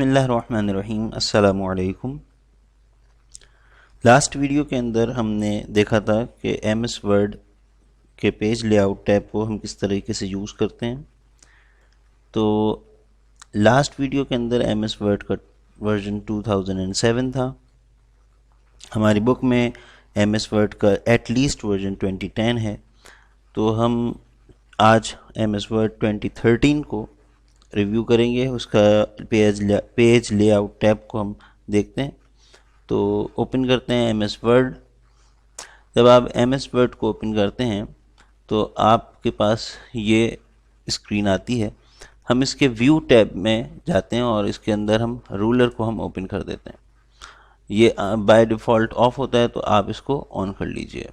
बिस्मिल्लाहिर्रहमानिर्रहीम। अस्सलामु अलैकुम। लास्ट वीडियो के अंदर हमने देखा था कि एमएस वर्ड के पेज लेआउट टैब को हम किस तरीके से यूज़ करते हैं। तो लास्ट वीडियो के अंदर एमएस वर्ड का वर्जन 2007 था। हमारी बुक में एमएस वर्ड का एटलीस्ट वर्जन 2010 है। तो हम आज एमएस वर्ड 2013 को रिव्यू करेंगे। उसका पेज लेआउट टैब को हम देखते हैं। तो ओपन करते हैं एमएस वर्ड। जब आप एमएस वर्ड को ओपन करते हैं तो आपके पास ये स्क्रीन आती है। हम इसके व्यू टैब में जाते हैं और इसके अंदर हम रूलर को हम ओपन कर देते हैं। ये बाय डिफ़ॉल्ट ऑफ होता है, तो आप इसको ऑन कर लीजिए।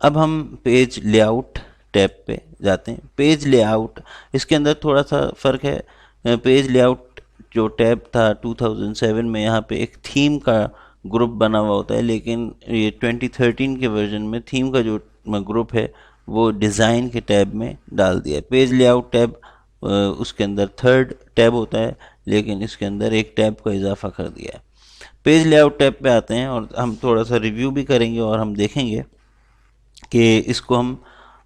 अब हम पेज लेआउट टैब पे जाते हैं। पेज लेआउट, इसके अंदर थोड़ा सा फ़र्क है। पेज लेआउट जो टैब था 2007 में, यहाँ पे एक थीम का ग्रुप बना हुआ होता है, लेकिन ये 2013 के वर्जन में थीम का जो ग्रुप है वो डिज़ाइन के टैब में डाल दिया है। पेज लेआउट टैब उसके अंदर थर्ड टैब होता है, लेकिन इसके अंदर एक टैब का इजाफा कर दिया है। पेज लेआउट टैब पे आते हैं और हम थोड़ा सा रिव्यू भी करेंगे और हम देखेंगे कि इसको हम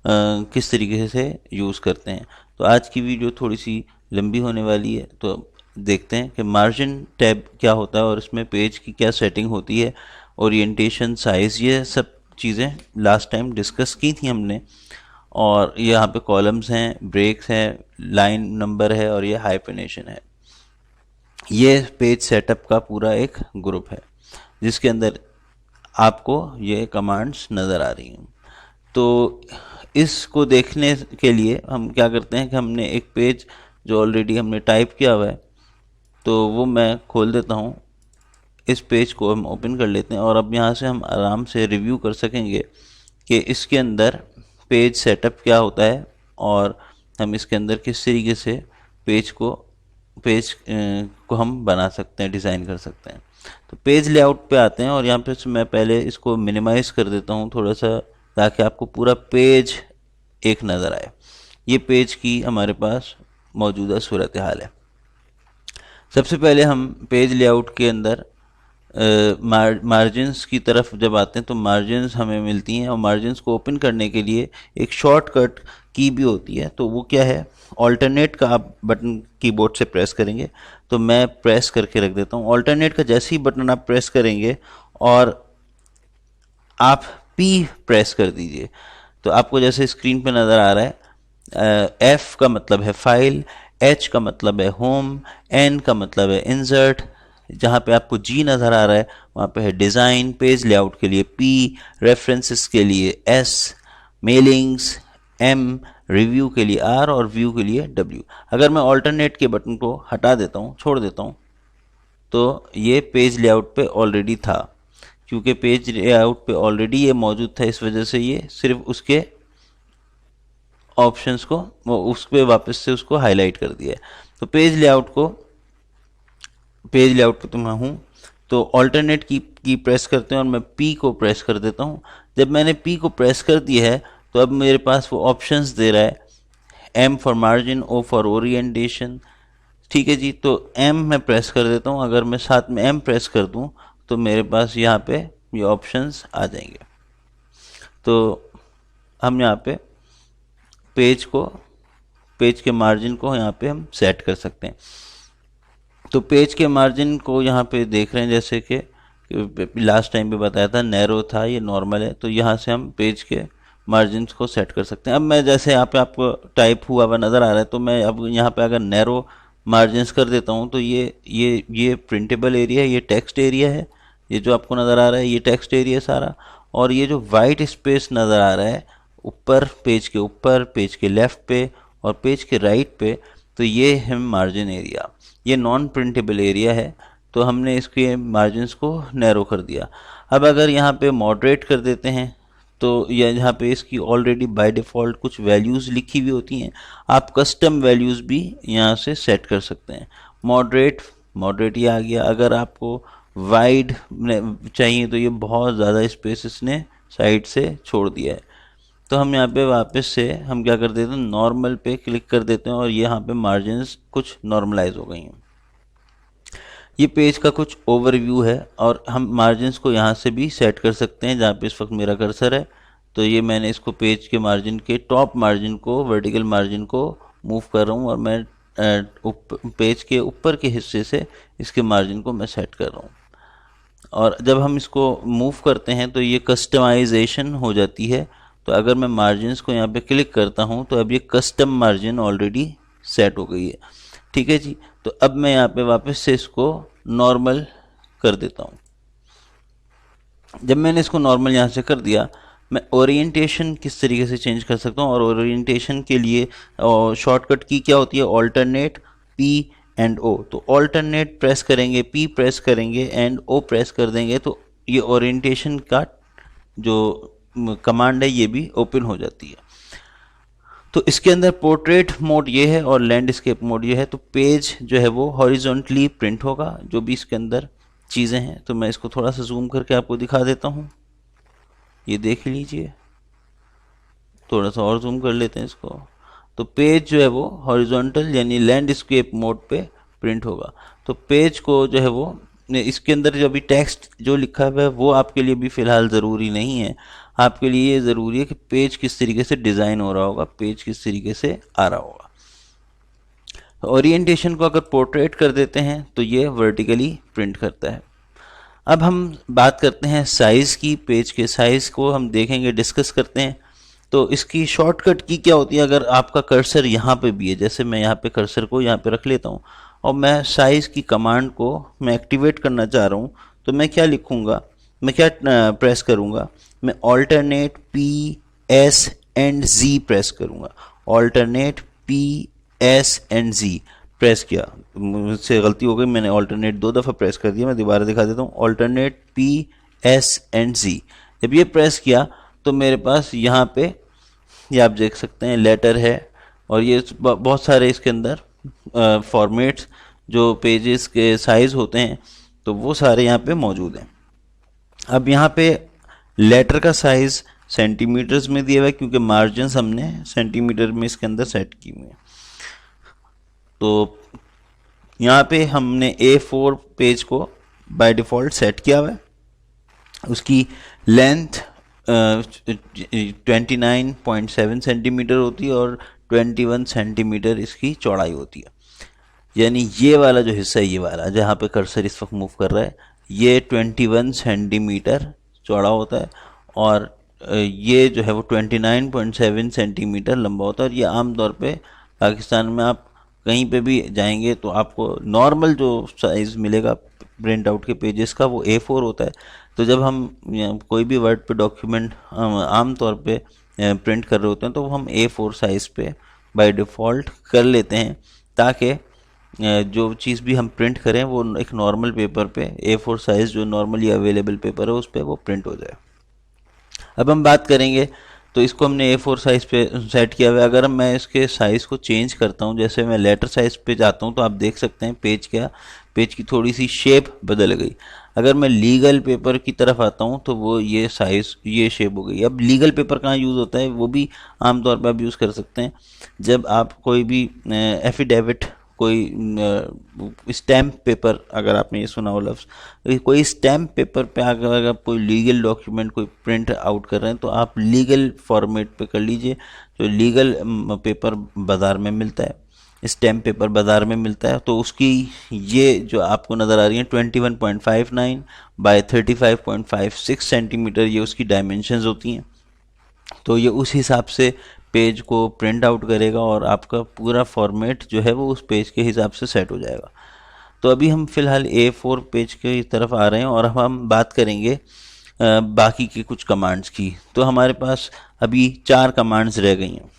किस तरीके से यूज़ करते हैं। तो आज की वीडियो थोड़ी सी लंबी होने वाली है, तो देखते हैं कि मार्जिन टैब क्या होता है और इसमें पेज की क्या सेटिंग होती है, ओरिएंटेशन, साइज़, ये सब चीज़ें लास्ट टाइम डिस्कस की थी हमने। और यहाँ पे कॉलम्स हैं, ब्रेक्स हैं, लाइन नंबर है और ये हाइफिनेशन है। ये पेज सेटअप का पूरा एक ग्रुप है जिसके अंदर आपको ये कमांड्स नज़र आ रही हैं। तो इसको देखने के लिए हम क्या करते हैं कि हमने एक पेज जो ऑलरेडी हमने टाइप किया हुआ है, तो वो मैं खोल देता हूँ। इस पेज को हम ओपन कर लेते हैं और अब यहाँ से हम आराम से रिव्यू कर सकेंगे कि इसके अंदर पेज सेटअप क्या होता है और हम इसके अंदर किस तरीके से पेज को हम बना सकते हैं, डिज़ाइन कर सकते हैं। तो पेज लेआउट पे आते हैं और यहाँ पे मैं पहले इसको मिनिमाइज़ कर देता हूँ थोड़ा सा, ताकि आपको पूरा पेज एक नज़र आए। ये पेज की हमारे पास मौजूदा सूरत हाल है। सबसे पहले हम पेज लेआउट के अंदर मार्जिन्स की तरफ जब आते हैं तो मार्जिन्स हमें मिलती हैं और मार्जिन्स को ओपन करने के लिए एक शॉर्टकट की भी होती है। तो वो क्या है, ऑल्टरनेट का आप बटन कीबोर्ड से प्रेस करेंगे। तो मैं प्रेस करके रख देता हूँ। ऑल्टरनेट का जैसे ही बटन आप प्रेस करेंगे और आप पी प्रेस कर दीजिए, तो आपको जैसे स्क्रीन पे नज़र आ रहा है, एफ का मतलब है फाइल, एच का मतलब है होम, एन का मतलब है इंसर्ट, जहाँ पे आपको जी नज़र आ रहा है वहाँ पे है डिज़ाइन, पेज लेआउट के लिए पी, रेफरेंसेस के लिए एस, मेलिंग्स एम, रिव्यू के लिए आर और व्यू के लिए डब्ल्यू। अगर मैं ऑल्टरनेट के बटन को हटा देता हूँ, छोड़ देता हूँ, तो ये पेज लेआउट पे ऑलरेडी था। क्योंकि पेज लेआउट पे ऑलरेडी ये मौजूद था, इस वजह से ये सिर्फ उसके ऑप्शंस को वो उस पर वापस से उसको हाईलाइट कर दिया है। तो पेज लेआउट पे तो मैं हूँ, तो ऑल्टरनेट की प्रेस करते हैं और मैं पी को प्रेस कर देता हूँ। जब मैंने पी को प्रेस कर दिया है तो अब मेरे पास वो ऑप्शंस दे रहा है, M for margin, O for orientation. ठीक है जी, तो एम मैं प्रेस कर देता हूँ। अगर मैं साथ में एम प्रेस कर दूँ तो मेरे पास यहाँ पे ये ऑप्शंस आ जाएंगे। तो हम यहाँ पे पेज के मार्जिन को यहाँ पे हम सेट कर सकते हैं। तो पेज के मार्जिन को यहाँ पे देख रहे हैं, जैसे कि लास्ट टाइम पे बताया था नैरो था, ये नॉर्मल है। तो यहाँ से हम पेज के मार्जिन को सेट कर सकते हैं। अब मैं जैसे यहाँ पे आपको टाइप हुआ हुआ नज़र आ रहा है, तो मैं अब यहाँ पे अगर नैरो मार्जिन्स कर देता हूँ तो ये प्रिंटेबल एरिया है, ये टेक्स्ट एरिया है। ये जो आपको नज़र आ रहा है ये टेक्स्ट एरिया सारा, और ये जो वाइट स्पेस नज़र आ रहा है ऊपर, पेज के लेफ़्ट पे और पेज के राइट पे, तो ये है मार्जिन एरिया। ये नॉन प्रिंटेबल एरिया है, तो हमने इसके मार्जिन्स को नैरो कर दिया। अब अगर यहाँ पे मॉडरेट कर देते हैं तो यहाँ पे इसकी ऑलरेडी बाय डिफ़ॉल्ट कुछ वैल्यूज़ लिखी हुई होती हैं। आप कस्टम वैल्यूज़ भी यहाँ से सेट कर सकते हैं। मॉडरेट ये आ गया। अगर आपको वाइड चाहिए तो ये बहुत ज़्यादा स्पेस इसने साइड से छोड़ दिया है। तो हम यहाँ पे वापस से हम क्या कर देते हैं, नॉर्मल पे क्लिक कर देते हैं और यहाँ पे मार्जिन्स कुछ नॉर्मलाइज हो गई हैं। ये पेज का कुछ ओवरव्यू है और हम मार्जिन्स को यहाँ से भी सेट कर सकते हैं जहाँ पे इस वक्त मेरा कर्सर है। तो ये मैंने इसको पेज के मार्जिन के टॉप मार्जिन को, वर्टिकल मार्जिन को मूव कर रहा हूँ और मैं पेज के ऊपर के हिस्से से इसके मार्जिन को मैं सेट कर रहा हूँ। और जब हम इसको मूव करते हैं तो ये कस्टमाइजेशन हो जाती है। तो अगर मैं मार्जिन्स को यहाँ पे क्लिक करता हूँ तो अब ये कस्टम मार्जिन ऑलरेडी सेट हो गई है। ठीक है जी। तो अब मैं यहाँ पे वापस से इसको नॉर्मल कर देता हूँ। जब मैंने इसको नॉर्मल यहाँ से कर दिया, मैं ओरिएंटेशन किस तरीके से चेंज कर सकता हूँ, और ओरिएंटेशन के लिए शॉर्टकट की क्या होती है, ऑल्टरनेट पी एंड ओ। तो ऑल्टरनेट प्रेस करेंगे, पी प्रेस करेंगे एंड ओ प्रेस कर देंगे तो ये ओरिएंटेशन का जो कमांड है ये भी ओपन हो जाती है। तो इसके अंदर पोर्ट्रेट मोड ये है और लैंडस्केप मोड ये है। तो पेज जो है वो हॉरिजॉन्टली प्रिंट होगा, जो भी इसके अंदर चीज़ें हैं। तो मैं इसको थोड़ा सा जूम करके आपको दिखा देता हूँ, ये देख लीजिए। थोड़ा सा और जूम कर लेते हैं इसको। तो पेज जो है वो हॉरिजॉन्टल यानी लैंडस्केप मोड पे प्रिंट होगा। तो पेज को जो है वो इसके अंदर जो अभी टेक्स्ट जो लिखा हुआ है वो आपके लिए भी फ़िलहाल ज़रूरी नहीं है। आपके लिए ये ज़रूरी है कि पेज किस तरीके से डिज़ाइन हो रहा होगा, पेज किस तरीके से आ रहा होगा। ओरिएंटेशन को अगर पोर्ट्रेट कर देते हैं तो ये वर्टिकली प्रिंट करता है। अब हम बात करते हैं साइज़ की। पेज के साइज़ को हम देखेंगे, डिस्कस करते हैं। तो इसकी शॉर्टकट की क्या होती है, अगर आपका कर्सर यहाँ पे भी है, जैसे मैं यहाँ पे कर्सर को यहाँ पे रख लेता हूँ और मैं साइज़ की कमांड को मैं एक्टिवेट करना चाह रहा हूँ, तो मैं क्या लिखूँगा, मैं क्या प्रेस करूँगा, मैं alternate P S and G press करूँगा। Alternate P S and G press किया, मुझसे गलती हो गई, मैंने ऑल्टरनेट 2 दफ़ा प्रेस कर दिया। मैं दोबारा दिखा देता हूँ, ऑल्टरनेट पी एस एंड जी। जब ये प्रेस किया तो मेरे पास यहाँ पे ये आप देख सकते हैं लेटर है और ये बहुत सारे इसके अंदर फॉर्मेट्स जो पेजेस के साइज़ होते हैं तो वो सारे यहाँ पे मौजूद हैं। अब यहाँ पे लेटर का साइज़ सेंटीमीटर्स में दिया हुआ है क्योंकि मार्जिन्स हमने सेंटीमीटर में इसके अंदर सेट की हुई है। तो यहाँ पे हमने A4 पेज को बाय डिफ़ॉल्ट सेट किया हुआ है। उसकी लेंथ 29.7 सेंटीमीटर होती है और 21 सेंटीमीटर इसकी चौड़ाई होती है। यानी ये वाला जो हिस्सा है, ये वाला जहाँ पे कर्सर इस वक्त मूव कर रहा है, ये 21 सेंटीमीटर चौड़ा होता है और ये जो है वो 29.7 सेंटीमीटर लंबा होता है। और ये आम तौर पे पाकिस्तान में आप कहीं पे भी जाएंगे तो आपको नॉर्मल जो साइज़ मिलेगा प्रिंट आउट के पेजेस का वो A4 होता है। तो जब हम कोई भी वर्ड पे डॉक्यूमेंट आम तौर पे प्रिंट कर रहे होते हैं तो वो हम A4 साइज़ पे बाय डिफ़ॉल्ट कर लेते हैं ताकि जो चीज़ भी हम प्रिंट करें वो एक नॉर्मल पेपर पे A4 साइज़ जो नॉर्मली अवेलेबल पेपर है उस पर वो प्रिंट हो जाए। अब हम बात करेंगे, तो इसको हमने A4 साइज़ पे सेट किया हुआ है। अगर मैं इसके साइज़ को चेंज करता हूँ, जैसे मैं लेटर साइज़ पे जाता हूँ तो आप देख सकते हैं पेज की थोड़ी सी शेप बदल गई। अगर मैं लीगल पेपर की तरफ आता हूँ तो वो ये साइज़ ये शेप हो गई। अब लीगल पेपर कहाँ यूज़ होता है वो भी आमतौर पर आप यूज़ कर सकते हैं। जब आप कोई भी एफिडेविट, कोई स्टैम्प पेपर, अगर आपने ये सुना हो लफ्ज़, कोई स्टैम्प पेपर पे अगर आप कोई लीगल डॉक्यूमेंट कोई प्रिंट आउट कर रहे हैं तो आप लीगल फॉर्मेट पे कर लीजिए। जो लीगल पेपर बाज़ार में मिलता है, स्टैम्प पेपर बाज़ार में मिलता है, तो उसकी ये जो आपको नज़र आ रही है 21.59 बाय 35.56 सेंटीमीटर ये उसकी डायमेंशंस होती हैं। तो ये उस हिसाब से पेज को प्रिंट आउट करेगा और आपका पूरा फॉर्मेट जो है वो उस पेज के हिसाब से सेट हो जाएगा। तो अभी हम फ़िलहाल A4 पेज की तरफ आ रहे हैं और हम बात करेंगे बाकी की कुछ कमांड्स की। तो हमारे पास अभी 4 कमांड्स रह गई हैं।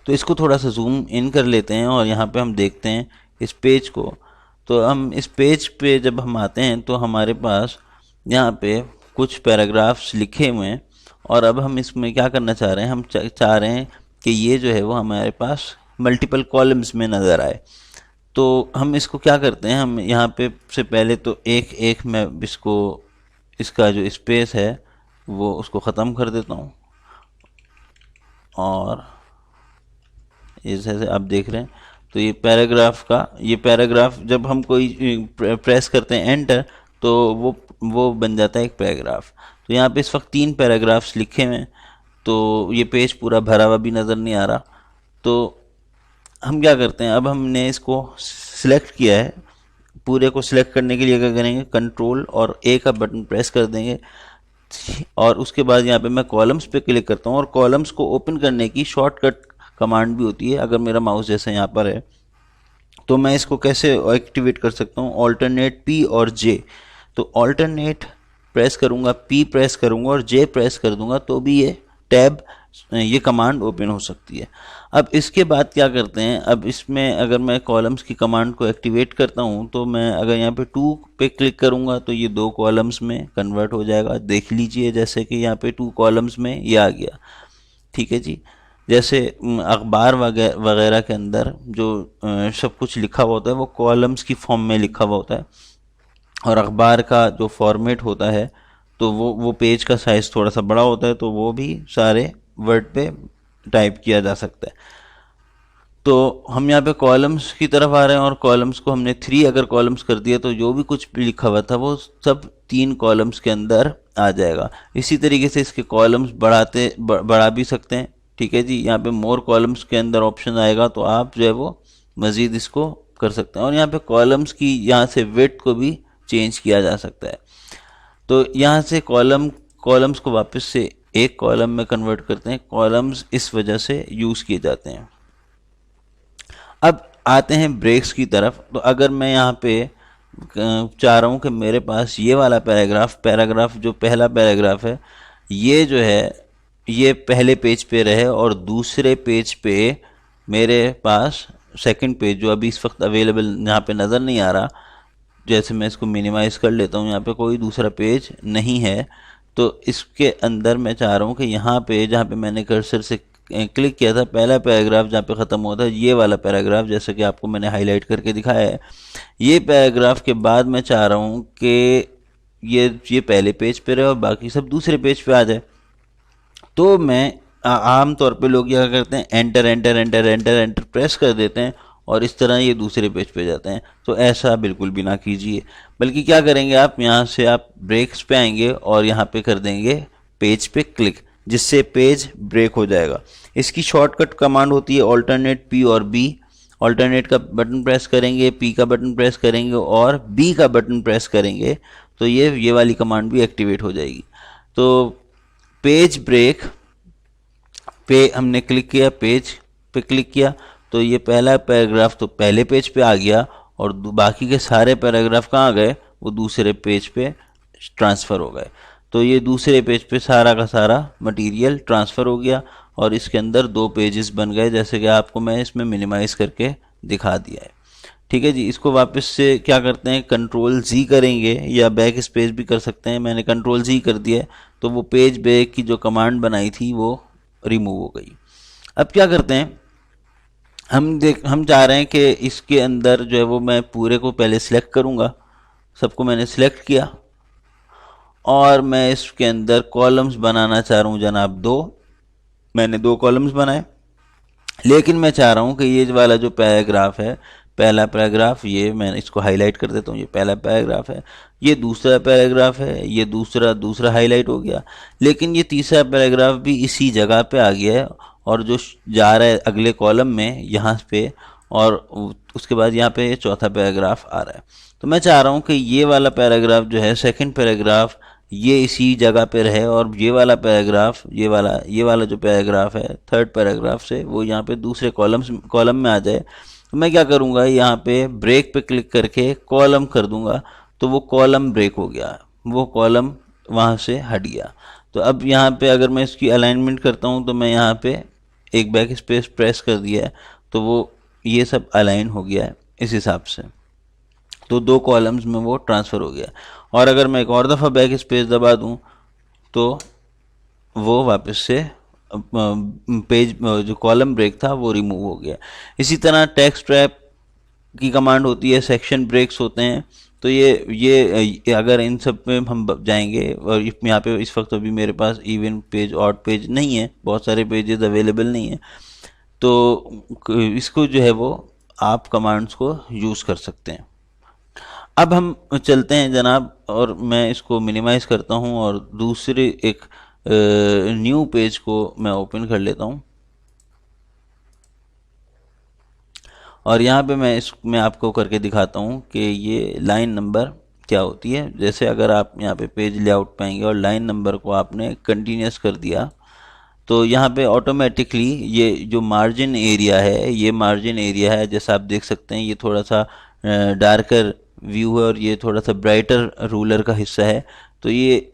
तो इसको थोड़ा सा जूम इन कर लेते हैं और यहाँ पे हम देखते हैं इस पेज को। तो हम इस पेज पे जब हम आते हैं तो हमारे पास यहाँ पे कुछ पैराग्राफ्स लिखे हुए हैं और अब हम इसमें क्या करना चाह रहे हैं, हम चाह रहे हैं कि ये जो है वो हमारे पास मल्टीपल कॉलम्स में नज़र आए। तो हम इसको क्या करते हैं, हम यहाँ पे से पहले तो एक मैं इसका जो स्पेस है वो उसको ख़त्म कर देता हूँ और जैसे आप देख रहे हैं तो ये पैराग्राफ जब हम कोई प्रेस करते हैं एंटर, तो वो बन जाता है एक पैराग्राफ। तो यहाँ पे इस वक्त 3 पैराग्राफ्स लिखे हुए हैं, तो ये पेज पूरा भरा हुआ भी नज़र नहीं आ रहा। तो हम क्या करते हैं, अब हमने इसको सिलेक्ट किया है। पूरे को सिलेक्ट करने के लिए क्या करेंगे, कंट्रोल और ए का बटन प्रेस कर देंगे, और उसके बाद यहाँ पे मैं कॉलम्स पे क्लिक करता हूँ। और कॉलम्स को ओपन करने की शॉर्टकट कमांड भी होती है। अगर मेरा माउस जैसे यहाँ पर है, तो मैं इसको कैसे एक्टिवेट कर सकता हूँ, ऑल्टरनेट पी और जे। तो ऑल्टरनेट प्रेस करूँगा, पी प्रेस करूँगा और जे प्रेस कर दूंगा, तो भी ये कमांड ओपन हो सकती है। अब इसके बाद क्या करते हैं, अब इसमें अगर मैं कॉलम्स की कमांड को एक्टिवेट करता हूं, तो मैं अगर यहाँ पे 2 पे क्लिक करूंगा तो ये 2 कॉलम्स में कन्वर्ट हो जाएगा। देख लीजिए जैसे कि यहाँ पे 2 कॉलम्स में ये आ गया। ठीक है जी। जैसे अखबार वगैरह के अंदर जो सब कुछ लिखा हुआ होता है वो कॉलम्स की फॉर्म में लिखा हुआ होता है, और अखबार का जो फॉर्मेट होता है तो वो पेज का साइज़ थोड़ा सा बड़ा होता है, तो वो भी सारे वर्ड पे टाइप किया जा सकता है। तो हम यहाँ पे कॉलम्स की तरफ आ रहे हैं, और कॉलम्स को हमने 3 अगर कॉलम्स कर दिया, तो जो भी कुछ भी लिखा हुआ था वो सब 3 कॉलम्स के अंदर आ जाएगा। इसी तरीके से इसके कॉलम्स बढ़ा भी सकते हैं। ठीक है जी। यहाँ पे मोर कॉलम्स के अंदर ऑप्शन आएगा, तो आप जो है वो मज़ीद इसको कर सकते हैं। और यहाँ पे कॉलम्स की यहाँ से विड्थ को भी चेंज किया जा सकता है। तो यहाँ से कॉलम्स को वापस से एक कॉलम में कन्वर्ट करते हैं। कॉलम्स इस वजह से यूज़ किए जाते हैं। अब आते हैं ब्रेक्स की तरफ। तो अगर मैं यहाँ पे चाह रहा हूँ कि मेरे पास ये वाला पैराग्राफ जो पहला पैराग्राफ है, ये जो है ये पहले पेज पे रहे, और दूसरे पेज पे मेरे पास सेकंड पेज जो अभी इस वक्त अवेलेबल यहाँ पे नज़र नहीं आ रहा, जैसे मैं इसको मिनिमाइज़ कर लेता हूँ, यहाँ पे कोई दूसरा पेज नहीं है। तो इसके अंदर मैं चाह रहा हूँ कि यहाँ पे जहाँ पे मैंने कर्सर से क्लिक किया था, पहला पैराग्राफ जहाँ पे ख़त्म हुआ था, ये वाला पैराग्राफ जैसे कि आपको मैंने हाईलाइट करके दिखाया है, ये पैराग्राफ के बाद मैं चाह रहा हूँ कि ये पहले पेज पे रहे और बाकी सब दूसरे पेज पे आ जाए। तो मैं आम तौर पे लोग क्या करते हैं, enter enter enter enter enter press कर देते हैं, और इस तरह ये दूसरे पेज पे जाते हैं। तो ऐसा बिल्कुल भी ना कीजिए, बल्कि क्या करेंगे, आप यहाँ से आप ब्रेक्स पे आएंगे और यहाँ पे कर देंगे पेज पे क्लिक, जिससे पेज ब्रेक हो जाएगा। इसकी शॉर्टकट कमांड होती है ऑल्टरनेट पी और बी। ऑल्टरनेट का बटन प्रेस करेंगे, पी का बटन प्रेस करेंगे और बी का बटन प्रेस करेंगे, तो ये वाली कमांड भी एक्टिवेट हो जाएगी। तो पेज ब्रेक पे हमने क्लिक किया, पेज पे क्लिक किया, तो ये पहला पैराग्राफ तो पहले पेज पे आ गया, और बाकी के सारे पैराग्राफ कहाँ गए, वो दूसरे पेज पे ट्रांसफ़र हो गए। तो ये दूसरे पेज पे सारा का सारा मटेरियल ट्रांसफ़र हो गया, और इसके अंदर 2 पेजेस बन गए, जैसे कि आपको मैं इसमें मिनिमाइज़ करके दिखा दिया है। ठीक है जी। इसको वापस से क्या करते हैं, कंट्रोल जी करेंगे, या बैक स्पेस भी कर सकते हैं। मैंने कंट्रोल जी कर दिया है, तो वो पेज ब्रेक की जो कमांड बनाई थी वो रिमूव हो गई। अब क्या करते हैं, हम चाह रहे हैं कि इसके अंदर जो है वो मैं पूरे को पहले सिलेक्ट करूँगा। सबको मैंने सिलेक्ट किया, और मैं इसके अंदर कॉलम्स बनाना चाह रहा हूँ जनाब 2। मैंने 2 कॉलम्स बनाए, लेकिन मैं चाह रहा हूँ कि ये वाला जो पैराग्राफ है, पहला पैराग्राफ, ये मैं इसको हाईलाइट कर देता हूँ, ये पहला पैराग्राफ है, ये दूसरा पैराग्राफ है, ये दूसरा हाईलाइट हो गया, लेकिन ये तीसरा पैराग्राफ भी इसी जगह पे आ गया है, और जो जा रहा है अगले कॉलम में यहाँ पे, और उसके बाद यहाँ पे चौथा पैराग्राफ आ रहा है। तो मैं चाह रहा हूँ कि ये वाला पैराग्राफ जो है, सेकंड पैराग्राफ, ये इसी जगह पे रहे, और ये वाला पैराग्राफ, ये वाला जो पैराग्राफ है थर्ड पैराग्राफ से, वो यहाँ पे दूसरे कॉलम में आ जाए। तो मैं क्या करूँगा, यहाँ पे ब्रेक पे क्लिक करके कॉलम कर दूँगा, तो वो कॉलम ब्रेक हो गया, वो कॉलम वहाँ से हट गया। तो अब यहाँ पे अगर मैं इसकी अलाइनमेंट करता हूँ, तो मैं यहाँ पे एक बैक स्पेस प्रेस कर दिया है, तो वो ये सब अलाइन हो गया है इस हिसाब से। तो 2 कॉलम्स में वो ट्रांसफ़र हो गया, और अगर मैं एक और दफ़ा बैक स्पेस दबा दूं, तो वो वापस से पेज जो कॉलम ब्रेक था वो रिमूव हो गया। इसी तरह टेक्स्ट रैप की कमांड होती है, सेक्शन ब्रेक्स होते हैं। तो ये अगर इन सब में हम जाएंगे, और यहाँ पे इस वक्त अभी मेरे पास इवन पेज ऑड पेज नहीं है, बहुत सारे पेजेस अवेलेबल नहीं है, तो इसको जो है वो आप कमांड्स को यूज़ कर सकते हैं। अब हम चलते हैं जनाब, और मैं इसको मिनिमाइज़ करता हूं और दूसरे एक न्यू पेज को मैं ओपन कर लेता हूं। और यहाँ पे मैं इसमें आपको करके दिखाता हूँ कि ये लाइन नंबर क्या होती है। जैसे अगर आप यहाँ पे पेज लेआउट पाएंगे और लाइन नंबर को आपने कंटिन्यूस कर दिया, तो यहाँ पे ऑटोमेटिकली ये जो मार्जिन एरिया है, ये मार्जिन एरिया है, जैसा आप देख सकते हैं, ये थोड़ा सा डार्कर व्यू है और ये थोड़ा सा ब्राइटर रूलर का हिस्सा है। तो ये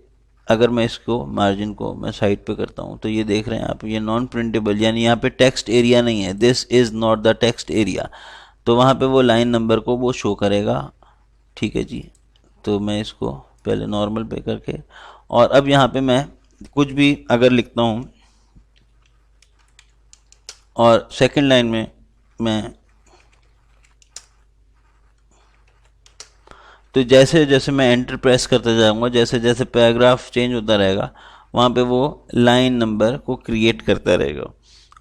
अगर मैं इसको मार्जिन को मैं साइड पे करता हूँ, तो ये देख रहे हैं आप, ये नॉन प्रिंटेबल, यानी यहाँ पे टेक्स्ट एरिया नहीं है, this is not the text area. तो वहाँ पे वो लाइन नंबर को वो शो करेगा। ठीक है जी। तो मैं इसको पहले नॉर्मल पे करके, और अब यहाँ पे मैं कुछ भी अगर लिखता हूँ और सेकंड लाइन में मैं, तो जैसे जैसे मैं एंटर प्रेस करते जाऊंगा, जैसे जैसे पैराग्राफ चेंज होता रहेगा, वहाँ पे वो लाइन नंबर को क्रिएट करता रहेगा।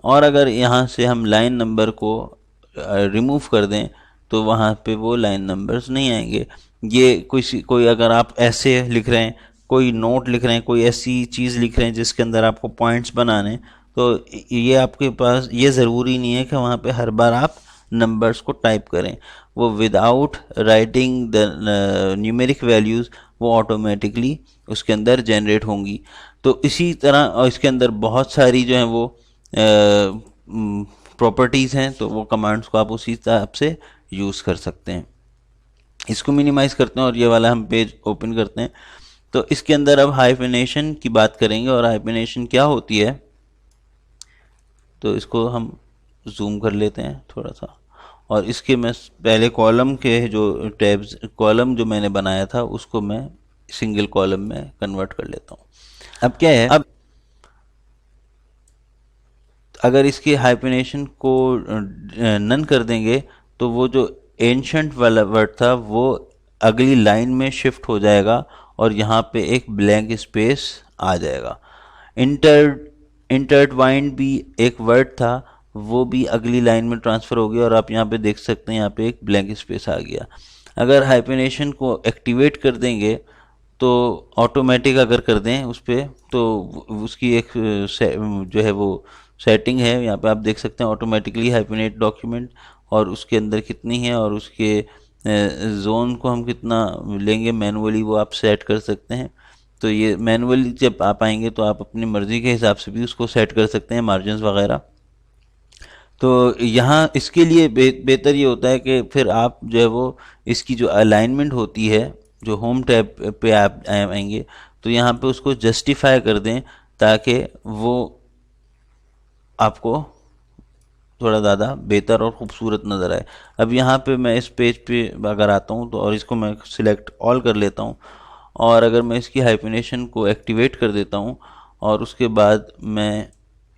और अगर यहाँ से हम लाइन नंबर को रिमूव कर दें, तो वहाँ पे वो लाइन नंबर्स नहीं आएंगे। ये कोई अगर आप ऐसे लिख रहे हैं, कोई नोट लिख रहे हैं, कोई ऐसी चीज़ लिख रहे हैं जिसके अंदर आपको पॉइंट्स बनाने, तो ये आपके पास ये ज़रूरी नहीं है कि वहाँ पे हर बार आप नंबर्स को टाइप करें। वो without writing the numeric values वो ऑटोमेटिकली उसके अंदर जनरेट होंगी। तो इसी तरह, और इसके अंदर बहुत सारी जो हैं वो प्रॉपर्टीज़ हैं, तो वो कमांड्स को आप उसी हिसाब से यूज़ कर सकते हैं। इसको मिनिमाइज़ करते हैं और ये वाला हम पेज ओपन करते हैं। तो इसके अंदर अब हाइफिनेशन की बात करेंगे, और हाइफिनेशन क्या होती है, तो इसको हम जूम कर लेते हैं थोड़ा सा, और इसके मैं पहले कॉलम के जो टैब्स, कॉलम जो मैंने बनाया था उसको मैं सिंगल कॉलम में कन्वर्ट कर लेता हूँ। अब क्या है, अब अगर इसकी हाइफिनेशन को नन कर देंगे, तो वो जो एंशंट वाला वर्ड था वो अगली लाइन में शिफ्ट हो जाएगा और यहाँ पे एक ब्लैंक स्पेस आ जाएगा। इंटरट्वाइंड भी एक वर्ड था, वो भी अगली लाइन में ट्रांसफ़र हो गया और आप यहाँ पे देख सकते हैं, यहाँ पे एक ब्लैंक स्पेस आ गया। अगर हाइफिनेशन को एक्टिवेट कर देंगे, तो ऑटोमेटिक अगर कर दें उस पर, तो उसकी एक जो है वो सेटिंग है, यहाँ पे आप देख सकते हैं ऑटोमेटिकली हाइफिनेट डॉक्यूमेंट, और उसके अंदर कितनी है और उसके जोन को हम कितना लेंगे मैनुअली, वो आप सेट कर सकते हैं। तो ये मैनुअली जब आप आएंगे तो आप अपनी मर्ज़ी के हिसाब से भी उसको सेट कर सकते हैं, मार्जिन्स वगैरह। तो यहाँ इसके लिए बेहतर ये होता है कि फिर आप जो है वो इसकी जो अलाइनमेंट होती है, जो होम टैब पे आप आएंगे, तो यहाँ पे उसको जस्टिफाई कर दें ताकि वो आपको थोड़ा ज़्यादा बेहतर और ख़ूबसूरत नज़र आए। अब यहाँ पे मैं इस पेज पे अगर आता हूँ, तो और इसको मैं सिलेक्ट ऑल कर लेता हूँ, और अगर मैं इसकी हाइफिनेशन को एक्टिवेट कर देता हूँ और उसके बाद मैं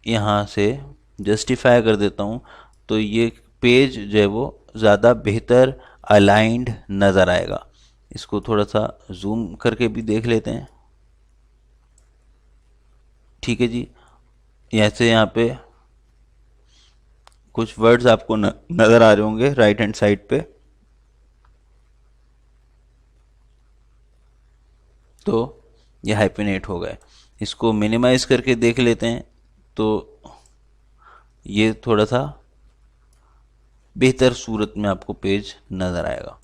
यहाँ से जस्टिफाई कर देता हूँ, तो ये पेज जो है वो ज़्यादा बेहतर अलाइंड नज़र आएगा। इसको थोड़ा सा जूम करके भी देख लेते हैं। ठीक है जी। ऐसे यहाँ पे कुछ वर्ड्स आपको नज़र आ रहे होंगे राइट हैंड साइड पे। तो ये हाइफिनेट हो गए। इसको मिनिमाइज़ करके देख लेते हैं, तो ये थोड़ा सा बेहतर सूरत में आपको पेज नज़र आएगा।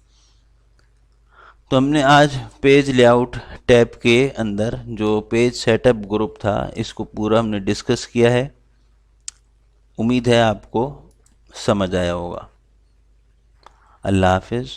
तो हमने आज पेज लेआउट टैब के अंदर जो पेज सेटअप ग्रुप था, इसको पूरा हमने डिस्कस किया है। उम्मीद है आपको समझ आया होगा। अल्लाह हाफिज़।